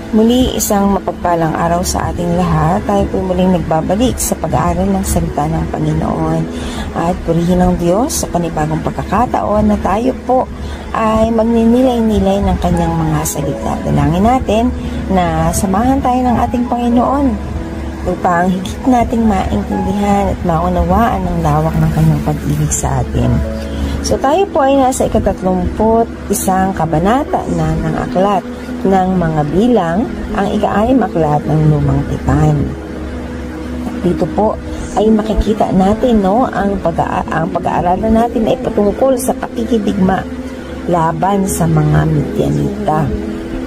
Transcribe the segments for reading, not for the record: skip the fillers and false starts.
Muli, isang mapagpalang araw sa ating lahat. Tayo po muling nagbabalik sa pag-aaral ng salita ng Panginoon. At purihin ng Diyos sa panibagong pagkakataon na tayo po ay magninilay-nilay ng kanyang mga salita. Dalangin natin na samahan tayo ng ating Panginoon upang higit nating maintindihan at maunawaan ang lawak ng kanyang pag-ibig sa atin. So tayo po ay nasa 31 kabanata na ng aklat ng mga bilang, ang ika-6 aklat ng Lumang Tipan. Dito po ay makikita natin ang pag-aaralan natin ay patungkol sa pakikidigma laban sa mga Midianita.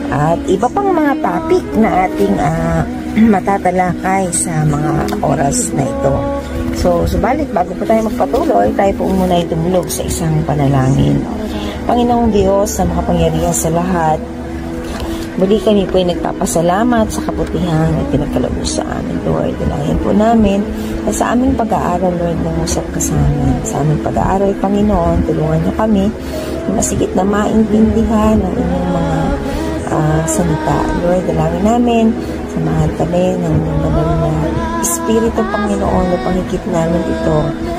At iba pang mga topic na ating matatalakay sa mga oras na ito. So, subalit bago po tayo magpatuloy, tayo po muna ay tumulog sa isang panalangin. Panginoong Diyos na makapangyarihan sa lahat, muli kami po ay nagpapasalamat sa kabutihan at pinagkaloob sa amin, Lord. Dalayan po namin na sa aming pag-aaral, Lord, nangusap ka sa amin. Sa aming pag-aaral, Panginoon, tulungan niyo kami na masigit na maintindihan ang inyong mga salita. Lord, dalangin namin, samahan kami ng banal na Espiritu, Panginoon, na pangikit namin ito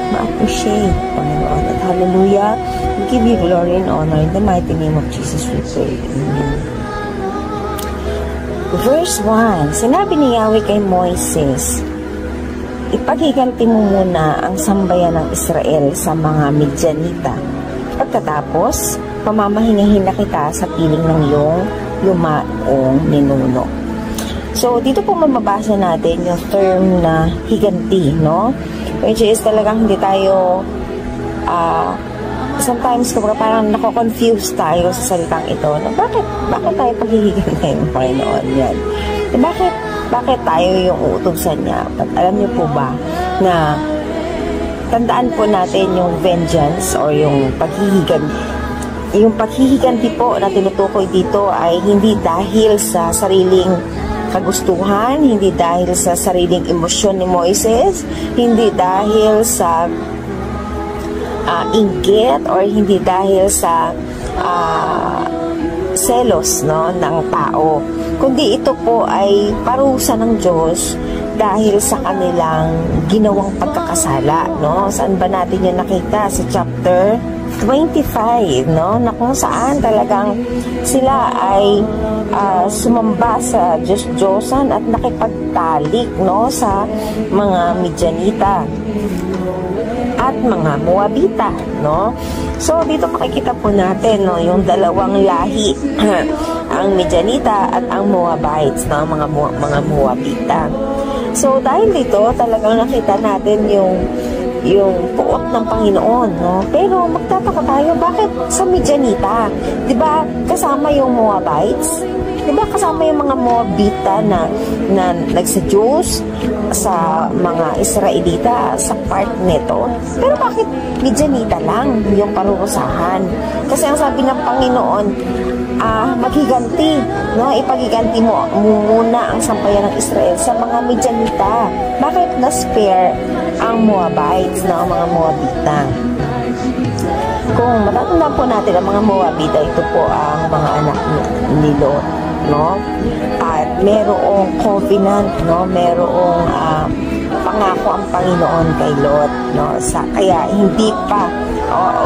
ma-appreciate, Panginoon. At hallelujah, we give you glory and honor in the mighty name of Jesus we pray. Amen. Verse 1, sinabi ni Yahweh kay Moises, ipaghiganti mo muna ang sambayan ng Israel sa mga Midianita. Pagkatapos, pamamahingahin na kita sa piling ng iyong lumaong ninuno. So, dito po mababasa natin yung term na higanti, no? Which is talagang hindi tayo sometimes parang nako-confuse tayo sa salitang ito. Na bakit tayo paghihiganti ng Panginoon yan? Bakit tayo yung uutusan niya? But alam niyo po ba na tandaan po natin yung vengeance or yung paghihiganti. Yung paghihiganti po na tinutukoy dito ay hindi dahil sa sariling kagustuhan, hindi dahil sa sariling emosyon ni Moises, hindi dahil sa inggit or hindi dahil sa selos ng tao, kundi ito po ay parusa ng Diyos dahil sa kanilang ginawang pagkakasala, no? Saan ba natin yan nakita? Sa chapter 25, no? Na kung saan talagang sila ay sumamba sa Diyos-Diyosan at nakipagtalik, no, sa mga Midianita at mga Moabita, no? So dito makikita po natin, no, yung dalawang lahi ang Midianita at ang Moabites, no, mga Moabita. So dahil dito talagang nakita natin yung puot ng Panginoon, no? Pero magtataka tayo, bakit sa Midianita? 'Di ba kasama yung Moabites? 'Di ba kasama yung mga Moabita na nagseduce sa mga Israelita sa part nito? Pero bakit Midianita lang yung parurusahan? Kasi ang sabi ng Panginoon, maghiganti, no? Ipaghiganti mo muna ang sambayan ng Israel sa mga Midianita. Bakit na-spare ang Moabites na ang mga Moabita? Kung matatandaan po natin ang mga Moabita, ito po ang mga anak ni Lot, no? At merong covenant, no? Merong pangako ang Panginoon kay Lot, no? Kaya hindi pa,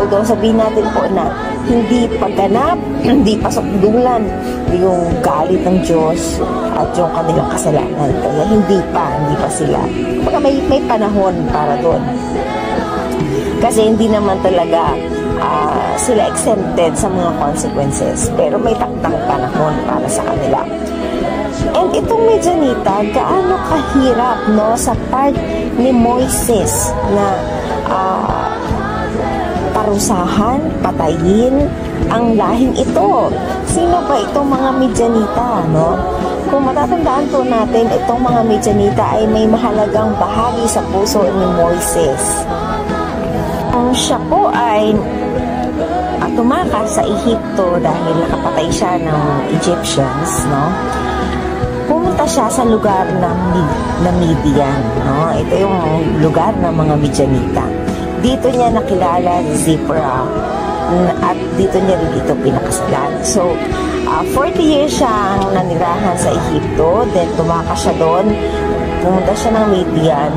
although sabihin natin po na hindi pa ganap, hindi pa sukdulan yung galit ng Diyos at yung kanilang kasalanan. Kaya hindi pa sila. Baka may panahon para doon. Kasi hindi naman talaga sila exempted sa mga consequences. Pero may takdang panahon para sa kanila. And itong Midianita, gaano kahirap, no, sa part ni Moises na parusahan, patayin ang lahing ito. Sino ba itong mga Midianita, no? Kung matatandaan po natin, itong mga Midianita ay may mahalagang bahagi sa puso ni Moises. Siya po ay tumakas sa Ehipto dahil nakapatay siya ng Egyptians, no? Pumunta siya sa lugar ng Midian, no? Ito yung lugar ng mga Midianita. Dito niya nakilala si Zipporah at dito niya rin ito pinakasalan. So, 40 years siyang nanirahan sa Egypto, then tumakas siya doon, pumunta siya ng Midian,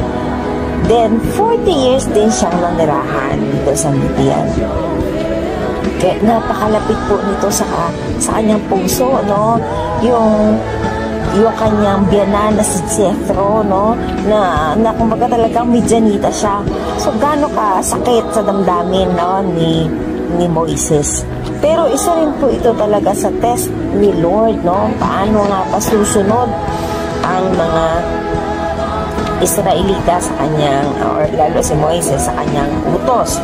then 40 years din siyang nanirahan dito sa Midian. Kaya napakalapit po nito sa kanyang puso, no? Yung kanyang biyanan na si Jethro, no? Na kumbaga talagang Midianita siya. So, gaano ka sakit sa damdamin, no? Ni Moises. Pero isa rin po ito talaga sa test ni Lord, no? Paano nga pa susunod ang mga Israelita sa kanyang, or lalo si Moises sa kanyang utos.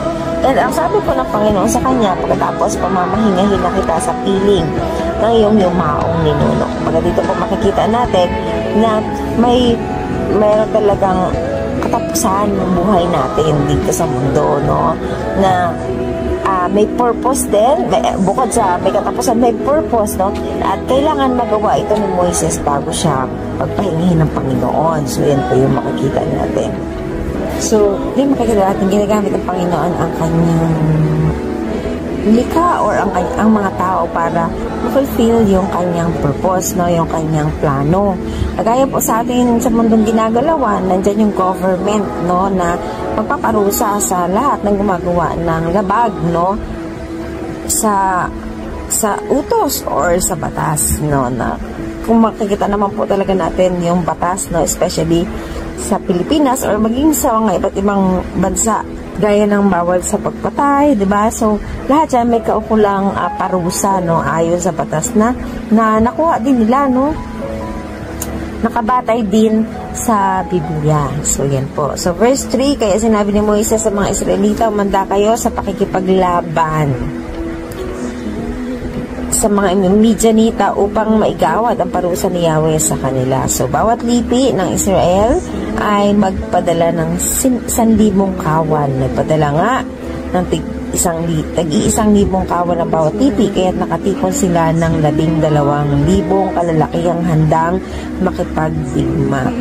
And ang sabi po ng Panginoon sa kanya, pagkatapos pamamahingahin na kita sa piling ng iyong yumaong ninuno. Pagka dito po makikita natin na mayroon talagang katapusan ng buhay natin dito sa mundo, no? Na may purpose din, bukod sa may katapusan, may purpose, no? At kailangan magawa ito ni Moises bago siya pagpahingihin ng Panginoon. So, yan po yung makikita natin. So, yung makikita natin, ginagamit ng Panginoon ang kanyang likha or ang mga tao para fulfill yung kanyang purpose, no? Yung kanyang plano. Kagaya po sa atin sa mundong ginagalawan, nandyan yung government, no? Na magpaparusa sa lahat ng gumagawa ng labag, no? Sa utos or sa batas, no? Na kung makikita naman po talaga natin yung batas, no? Especially sa Pilipinas or maging sa mga iba't ibang bansa, gaya ng bawal sa pagpatay, diba? So, lahat yan may kaukulang parusa, no? Ayon sa batas na nakuha din nila, no? Nakabatay din sa Biblia. So, yan po. So, verse 3, kaya sinabi ni Moises sa mga Israelita, umanda kayo sa pakikipaglaban sa mga Midianita upang maigawad ang parusa ni Yahweh sa kanila. So, bawat lipi ng Israel ay magpadala ng 1,000 kawan. Nagpadala nga ng tag-1,000 kawan ng bawat lipi, kaya nakatipon sila ng 12,000 kalalakihang handang makipagdigma.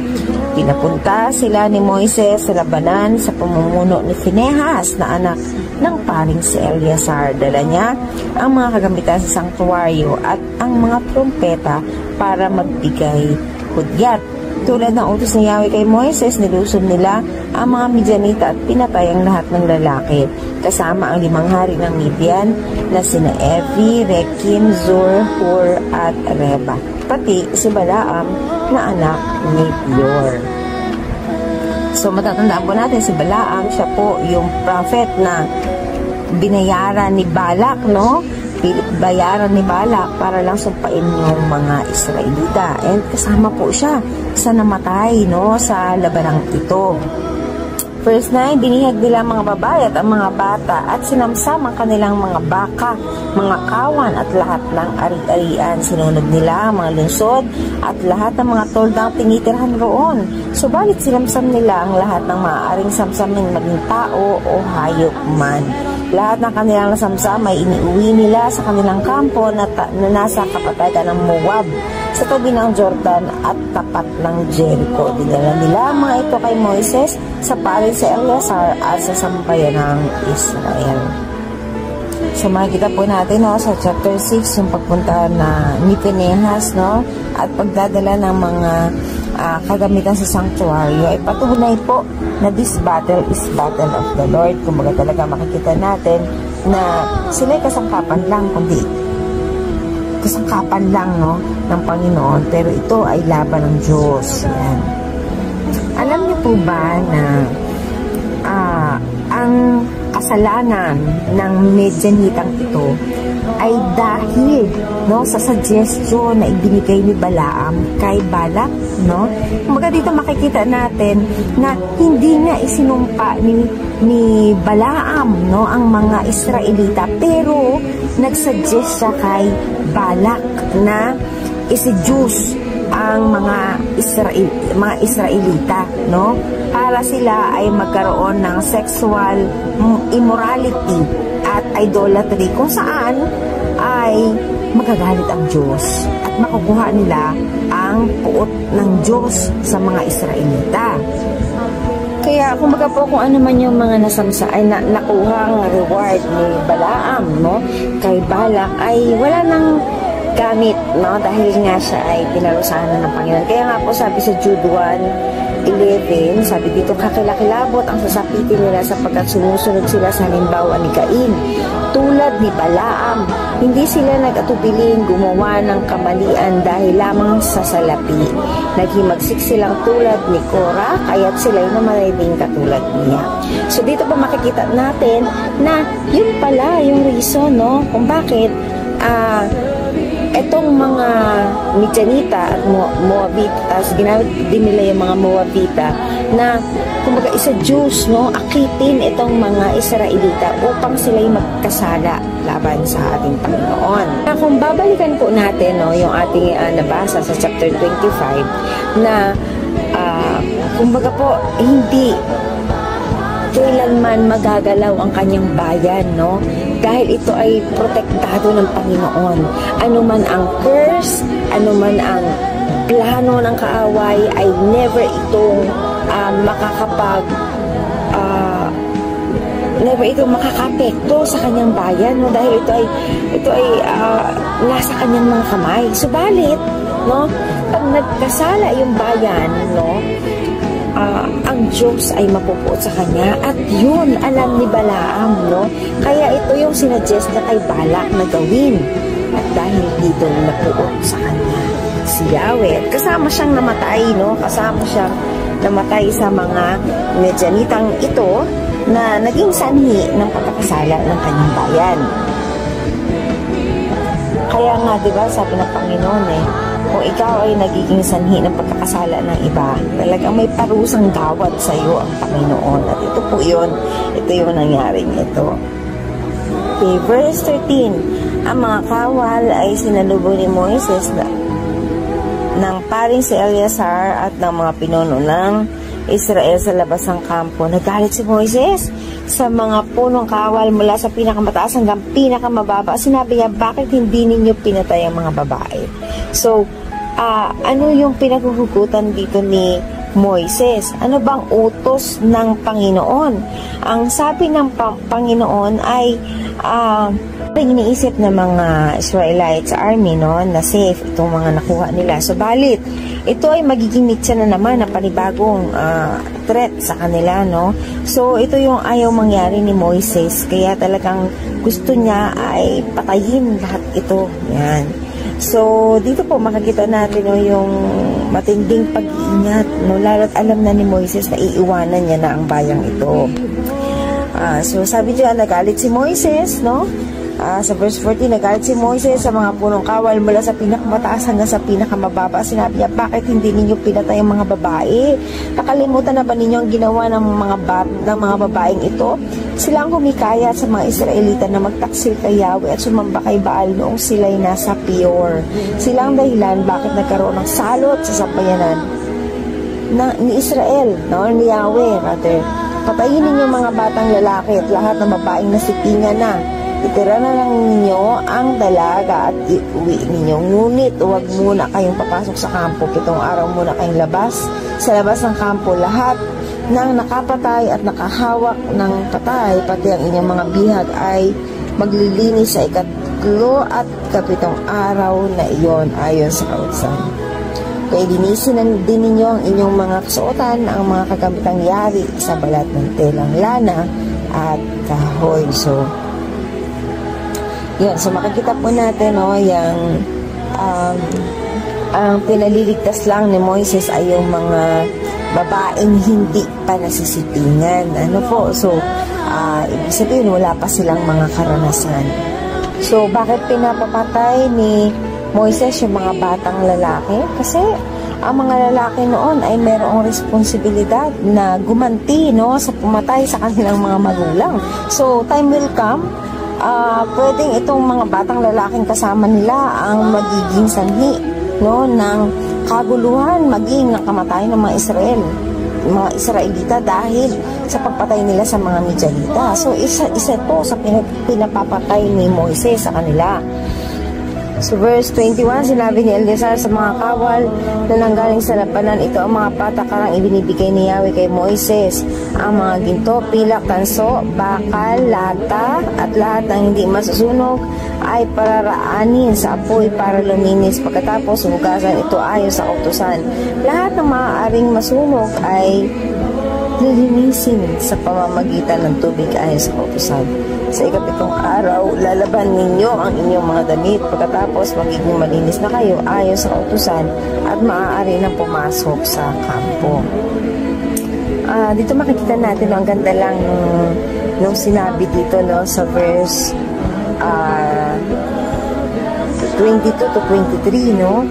Pinapunta sila ni Moises sa labanan sa pamumuno ni Phinehas na anak ng paring si Eleazar. Dala niya ang mga kagamitan sa sanktuaryo at ang mga trompeta para magbigay hudyat. Tulad ng utos ni Yahweh kay Moises, nilusob nila ang mga Midianita at pinatay ang lahat ng lalaki, kasama ang 5 hari ng Midian na sina Evi, Rekim, Zur, Hur at Reba, pati si Balaam na anak ni Beor. So, matatandaan po natin si Balaam, siya po yung prophet na binayaran ni Balak, no? Bayaran ni Balak para lang sumpain yung mga Israelita. And kasama po siya sa namatay, no? Sa labanang ito. Verse 9, binihag nila mga babae at ang mga bata at sinamsam ang kanilang mga baka, mga kawan at lahat ng ari-arian. Sinunod nila ang mga lungsod at lahat ng mga toldang tinitirhan roon. Subalit sinamsam nila ang lahat ng maaaring samsamin, maging tao o hayop man. Lahat ng kanilang nasamsam ay iniuwi nila sa kanilang kampo na nasa kapatagan ng Moab, sa tabi ng Jordan at tapat ng Jericho. Dinala nila ang mga ito kay Moises sa parin si Eleazar at sa sambayan ng Israel. So makikita po natin, no, sa chapter 6 yung pagpunta na ni Phinehas, no, at pagdadala ng mga kagamitan sa sanctuaryo ay patunay po na this battle is battle of the Lord. Kung baga talaga makikita natin na sila'y kasangkapan lang, kundi kasangkapan lang, no, ng Panginoon, pero ito ay laban ng Diyos. Yan. Alam niyo po ba na ang kasalanan ng Midianitang ito ay dahil, no, sa suggestion na ibinigay ni Balaam kay Balak, no? Kumbaga dito makikita natin na hindi nga isinumpa ni Balaam, no, ang mga Israelita, pero nagsuggest siya kay Balak na isi-juice ang mga Israelita, no, para sila ay magkaroon ng sexual immorality at idolatry, kung saan ay magagalit ang Diyos at makukuha nila ang puot ng Diyos sa mga Israelita. Kaya kumbaga po kung ano man yung mga nasamsa ay nakuha ang reward ni Balaam, no, kay Balak, ay wala nang gamit, no? Dahil nga siya ay pinarusahan ng Panginoon. Kaya nga po sabi sa Jude 1:11, sabi dito, kakilakilabot ang sasapitin nila sapagkat sumusunod sila sa halimbawa ni Cain. Tulad ni Balaam, hindi sila nag-atubiling gumawa ng kamalian dahil lamang sa salapi. Naghimagsik silang tulad ni Korah, kaya't sila'y namatay din katulad niya. So dito pa makikita natin na yun pala yung reason, no? Kung bakit etong mga Midianita at Moabita, ginamit din nila yung mga Moabita na kumbaga isa Diyos, no, akitin itong mga Israelita upang sila'y magkasala laban sa ating Panginoon. Kung babalikan po natin, no, yung ating nabasa sa chapter 25 na kumbaga po hindi kailanman magagalaw ang kanyang bayan, no? Dahil ito ay protektado ng Panginoon. Ano man ang curse, ano man ang plano ng kaaway, ay never itong makakapekto sa kanyang bayan, no? Dahil ito ay nasa kanyang mga kamay. Subalit, no, pag nagkasala yung bayan, no, ang Diyos ay mapupuot sa kanya, at yun alam ni Balaam, no? Kaya ito yung sinuggest niya kay Balak na gawin, at dahil dito napuot sa kanya si Yahweh. At kasama siyang namatay, no? Kasama siyang namatay sa mga Midianitang ito na naging sanhi ng pagkakasala ng kanyang bayan. Kaya nga, di ba, sabi ng Panginoon, kung ikaw ay nagiging sanhi ng pagkakasala ng iba, talagang may parusang dawat sa iyo ang Panginoon. At ito po yun. Ito yung nangyaring ito. Okay, verse 13. Ang mga kawal ay sinalubong ni Moises ng paring si Eleazar at ng mga pinuno ng Israel sa labas ng kampo. Nagalit si Moises sa mga punong kawal mula sa pinakamataas hanggang pinakamababa. Sinabi niya, bakit hindi ninyo pinatay ang mga babae? So, ano yung pinaghuhugutan dito ni Moises? Ano bang utos ng Panginoon? Ang sabi ng Panginoon ay iniisip ng mga Israelites army, no, na safe itong mga nakuha nila. Subalit, ito ay magiging mitsa na naman na panibagong threat sa kanila, no? So, ito yung ayaw mangyari ni Moises. Kaya talagang gusto niya ay patayin lahat ito. Yan. So, dito po makikita natin, no, yung matinding pag-iingat, no? Lalo't alam na ni Moises na iiwanan niya na ang bayang ito. So, sabi niya, nagalit si Moises, no? Sa verse 14, nagalit si Moises sa mga punong kawal mula sa pinakamataas hanggang sa pinakamababa. Sinabi niya, bakit hindi ninyo pinatay ang mga babae? Nakalimutan na ba ninyo ang ginawa ng mga babaeng ito? Sila ang humikayat sa mga Israelita na magtaksil kay Yahweh at sumamba kay Baal noong sila'y nasa Peor. Sila ang dahilan bakit nagkaroon ng salot sa sambayanan ni Israel, no? Ni Yahweh, rather. Patayin ninyo mga batang lalaki at lahat ng babaeng nasipingan na. Itira na lang ninyo ang dalaga at iuwi ninyo. Ngunit huwag muna kayong papasok sa kampo. 7 araw muna kayong sa labas ng kampo. Lahat ng nakapatay at nakahawak ng patay, pati ang inyong mga bihag, ay maglilinis sa 3 at 7 araw na iyon ayon sa kautusan. Kaya linisin din ninyo ang inyong mga kasuotan, ang mga kagamitang yari sa balat ng telang lana at kahoy. So, yun. So, makikita po natin, no, yung ang pinaliligtas lang ni Moises ay yung mga babaeng hindi pa nasisipingan. Ano po? So, ibig sabihin, wala pa silang mga karanasan. So, bakit pinapapatay ni Moises yung mga batang lalaki? Kasi ang mga lalaki noon ay mayroong responsibilidad na gumanti, no, sa pumatay sa kanilang mga magulang. So, time will come, pwedeng itong mga batang lalaking kasama nila ang magiging sanhi, no, ng kaguluhan, maging ng kamatayan ng mga Israelita dahil sa pagpatay nila sa mga Midianita. So, isa to sa pinapapatay ni Moises sa kanila. So verse 21, sinabi ni Eleazar sa mga kawal na nanggaling sa labanan, ito ang mga patakarang ibinibigay ni Yahweh kay Moises. Ang mga ginto, pilak, tanso, bakal, lata, at lahat ng hindi masusunog ay pararaanin sa apoy para luminis. Pagkatapos hugasan ito ayon sa kautusan. Lahat ng maaaring masunog ay lilinisin sa pamamagitan ng tubig ayon sa kautusan. Sa ikapitong araw, lalaban ninyo ang inyong mga damit. Pagkatapos, magiging malinis na kayo ayon sa kautusan at maaari nang pumasok sa kampo. Dito makikita natin, ang ganda lang nung sinabi dito, no, sa verse 22 to 23, no?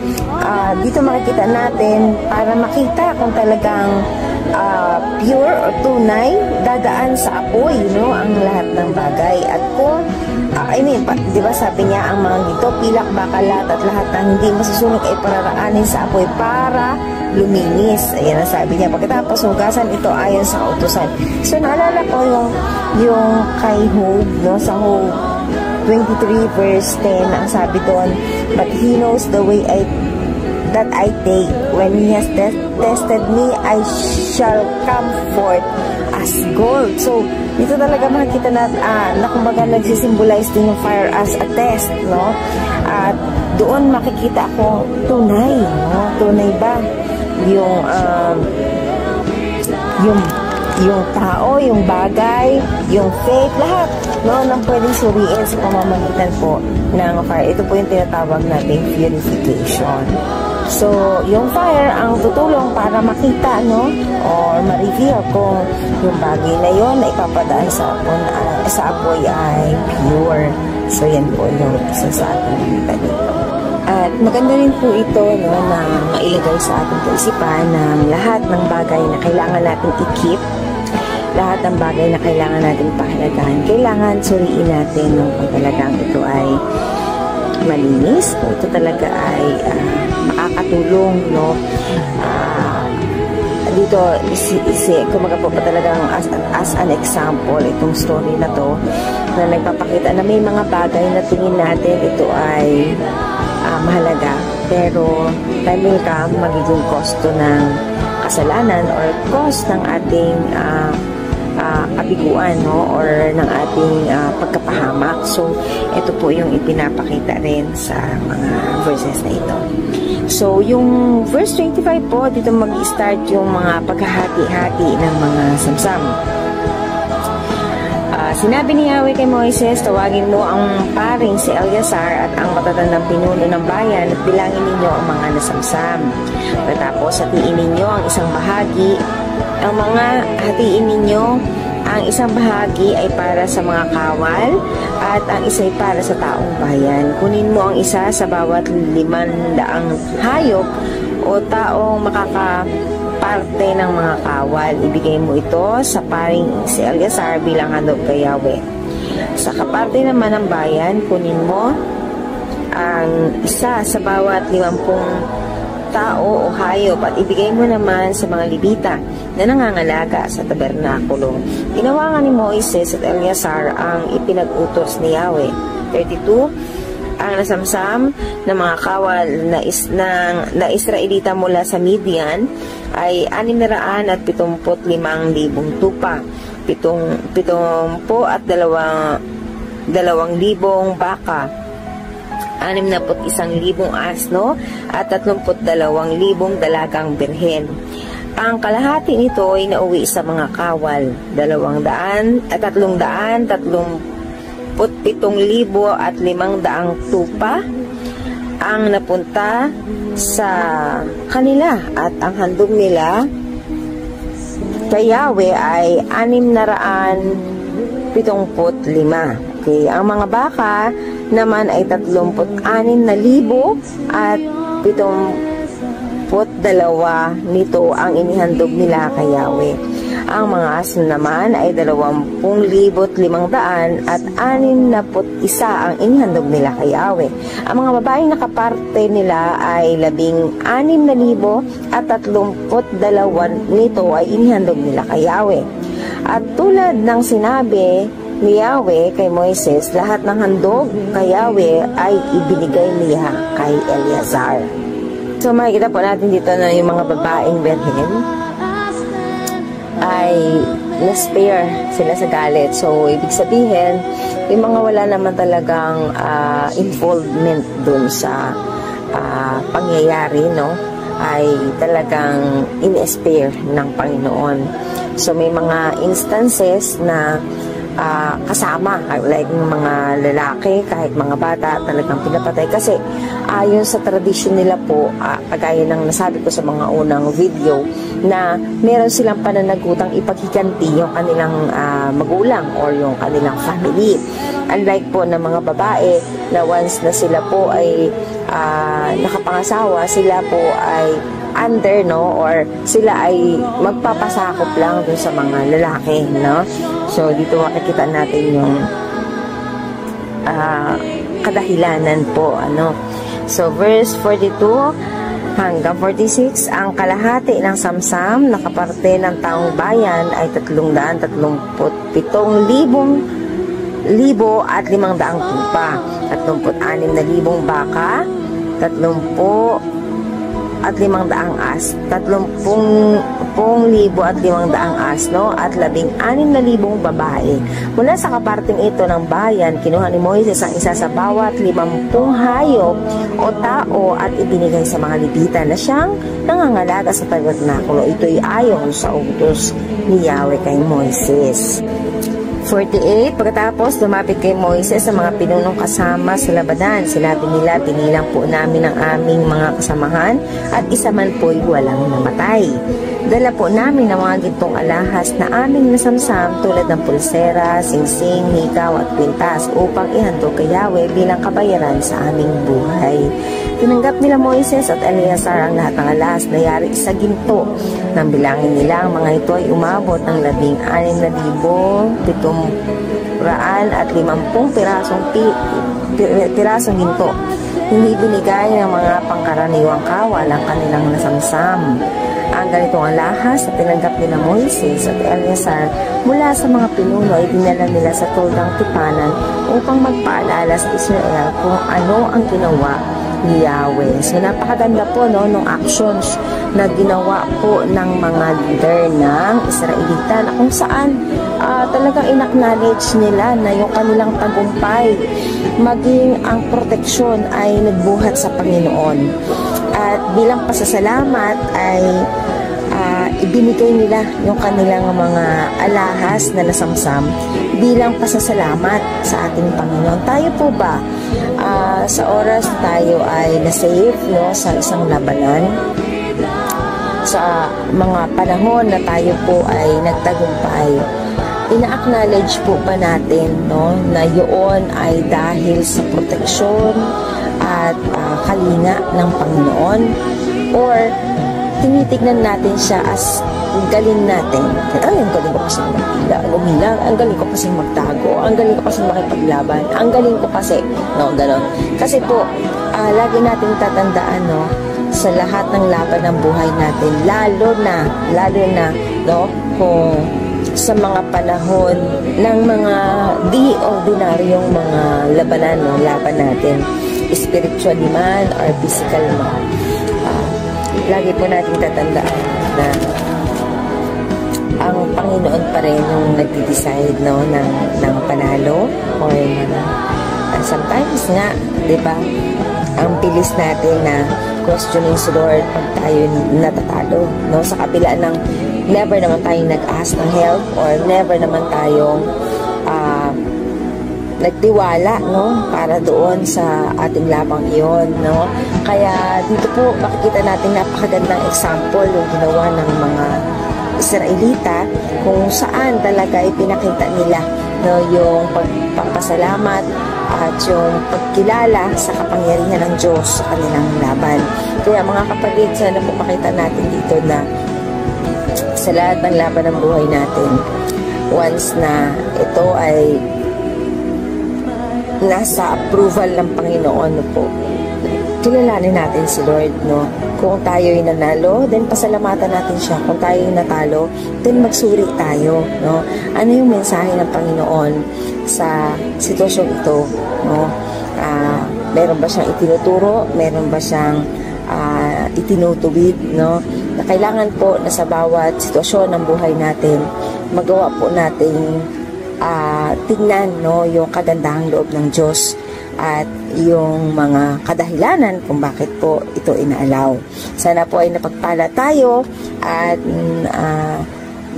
Dito makikita natin, para makita kung talagang pure or tunay, dadaan sa apoy, no, ang lahat ng bagay. At kung di ba sabi niya, ang mga ginto, pilak, bakalat, at lahat ng hindi masusunog ay pararaanin sa apoy para luminis. Ayan ang sabi niya. Pagkatapos hugasan ito ayon sa kautusan. So naalala ko yung kay Job, no, sa Job 23 verse 10, ang sabi doon, but he knows the way that I take. When he has tested me, I shall come forth as gold. So, dito talaga makikita na kumbaga nagsisimbolize din yung fire as a test, no? At doon makikita ako tunay, no? Tunay ba yung tao, yung bagay, yung faith, lahat, no, nang pwedeng suriin sa pamamagitan po ng fire. Ito po yung tinatawag nating purification. So, yung fire ang tutulong para makita, no, or ma-reveal kung yung bagay na yon na ipapadaan sa apoy ay pure. So, yan po yung isa sa ating nakita dito. At maganda rin po ito, no, na mailagay sa ating kaisipan ng lahat ng bagay na kailangan natin i-keep, lahat ng bagay na kailangan natin pahalagahan, kailangan suriin natin, no, kung talagang ito ay malinis, kung ito talaga ay makakatulong, no. Dito, kumaga po pa talagang as an example, itong story na to, na nagpapakita na may mga bagay na tingin natin ito ay mahalaga, pero time will come, magiging kosto ng kasalanan or cost ng ating kabiguan, no, or ng ating pagkapahamak. So, ito po yung ipinapakita rin sa mga verses na ito. So, yung verse 25 po, dito mag-start yung mga paghahati-hati ng mga samsam. Sinabi ni Yahweh kay Moises, tawagin mo ang paring si Eleazar at ang matatandang pinuno ng bayan at bilangin ninyo ang mga nasamsam. Pagkatapos, hatiin ninyo ang isang bahagi. Ang isang bahagi ay para sa mga kawal at ang isa ay para sa taong bayan. Kunin mo ang isa sa bawat 500 hayop o taong makakaparte ng mga kawal. Ibigay mo ito sa paring si Eleazar bilang handog kay Yahweh. Sa kaparte naman ng bayan, kunin mo ang isa sa bawat 50 tao o hayop at ibigay mo naman sa mga Levita na nangangalaga sa tabernakulo. Ginawa nga ni Moises at Eleazar ang ipinag-utos ni Yahweh. 32, ang nasamsam ng mga kawal na Israelita mula sa Midian ay 675,000 tupa, 70 at 2,000 baka, 61,000 asno at 32,000 dalagang birhen. Ang kalahati nito ay nauwi sa mga kawal, 337,500 tupa ang napunta sa kanila at ang handog nila kay Yahweh ay 675. Okay, ang mga baka naman ay 36,000 at 72 nito ang inihandog nila kay Yahweh. Ang mga aso naman ay 20,500 at 61 ang inihandog nila kay Yahweh. Ang mga babaeng nakaparte nila ay 16,000 at 32 nito ay inihandog nila kay Yahweh. At tulad ng sinabi ni Yahweh kay Moises, lahat ng handog kay Yahweh ay ibinigay niya kay Eleazar. So makikita po natin dito na yung mga babaeng berhen ay na-spare sila sa galit. So ibig sabihin, yung mga wala naman talagang involvement dun sa pangyayari, no, ay talagang in-spare ng Panginoon. So may mga instances na kasama, like mga lalaki, kahit mga bata, talagang pinapatay. Kasi ayon sa tradisyon nila po, kagaya ng nasabi ko sa mga unang video, na meron silang pananagutang ipaghiganti yung kanilang magulang or yung kanilang family. Unlike po ng mga babae na once na sila po ay nakapangasawa, sila po ay under, no, or sila ay magpapasakop lang dun sa mga lalaki, no. So dito makikita natin yung kadahilanan po, ano. So verse 42 hanggang 46, ang kalahati ng samsam na kaparte ng taong bayan ay 337,000 at 500 tupa, 36,000 baka, 30 at 500 as, 30,000 at 500 asno, at 16,000 babae. Mula sa kaparting ito ng bayan, kinuha ni Moises ang isa sa bawat 50 hayop o tao at ibinigay sa mga Levita na siyang nangangalaga sa tabernakulo. Ito'y ayon sa utos ni Yahweh kay Moises. 48, pagkatapos lumapit kay Moises sa mga pinunong kasama sa labanan. Sinabi nila, pinilang po namin ang aming mga kasamahan at isa man po'y walang namatay. Dala po namin ang mga gintong alahas na aming nasamsam tulad ng pulsera, singsing, hikaw at kwintas upang ihandog kay Yahweh bilang kabayaran sa aming buhay. Tinanggap nila Moises at Eleazar ang lahat ng alahas na yari sa ginto. Nang bilangin nila, ang mga ito ay umabot ng 16,750 pirasong ginto. Hindi binigay ng mga pangkaraniwang kawal ang kanilang nasamsam. Ang ganitong alahas na tinanggap nila Moises at Eleazar mula sa mga pinuno ay dinala nila sa toldang tipanan upang magpaalala sa Israel kung ano ang ginawa ni Yahweh. So napakaganda po, no, ng actions na ginawa po ng mga leader ng Israelita, na kung saan talagang in-acknowledge nila na yung kanilang tagumpay, maging ang proteksyon ay nagbuhat sa Panginoon. At bilang pasasalamat ay ibinigay nila yung kanilang mga alahas na nasamsam bilang pasasalamat sa ating Panginoon. Tayo po ba sa oras tayo ay na-save, no, sa isang labanan, sa mga panahon na tayo po ay nagtagumpay, ina-acknowledge po ba natin, no, na yun ay dahil sa proteksyon at kalinga ng Panginoon, or tinitignan natin siya as galing natin? Ay, ang galing ko kasi umilang, ang galing ko kasi magtago, ang galing ko kasi makipaglaban, ang galing ko kasi, no, ganon. Kasi po, lagi natin tatandaan, no, sa lahat ng laban ng buhay natin, lalo na, no, kung sa mga panahon ng mga di ordinaryong mga labanan, no, laban natin, spiritually man or physical man, lagi po natin tatandaan na ang Panginoon pa rin yung nagde-decide, no, ng panalo, or sometimes nga, di ba, ang bilis natin na questioning si Lord pag tayo natatalo, no, sa kabila ng never naman tayong nag-ask ng help, or never naman tayong nagtiwala, no, para doon sa ating labang iyon, no. Kaya dito po makikita natin napakagandang example yung ginawa ng mga Israelita, kung saan talaga ipinakita nila, no, yung pagpapasalamat at yung pagkilala sa kapangyarihan ng Diyos sa kanilang laban. Kaya mga kapatid, sana po makita natin dito na sa lahat ng laban ng buhay natin, once na ito ay nasa approval ng Panginoon po, kilalanin natin si Lord, no? Kung tayo'y nanalo, then pasalamatan natin siya. Kung tayo'y natalo, then magsuri tayo, no? Ano yung mensahe ng Panginoon sa sitwasyong ito, no? Meron ba siyang itinuturo? Meron ba siyang itinutuwid, no? Na kailangan po na sa bawat sitwasyon ng buhay natin, magawa po nating tingnan, no, yung kagandahang loob ng Diyos at yung mga kadahilanan kung bakit po ito inaalaw. Sana po ay napagpala tayo at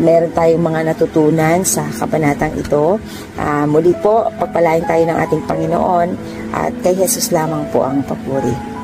meron tayong mga natutunan sa kabanatang ito. Muli po, pagpalain tayo ng ating Panginoon at kay Jesus lamang po ang papuri.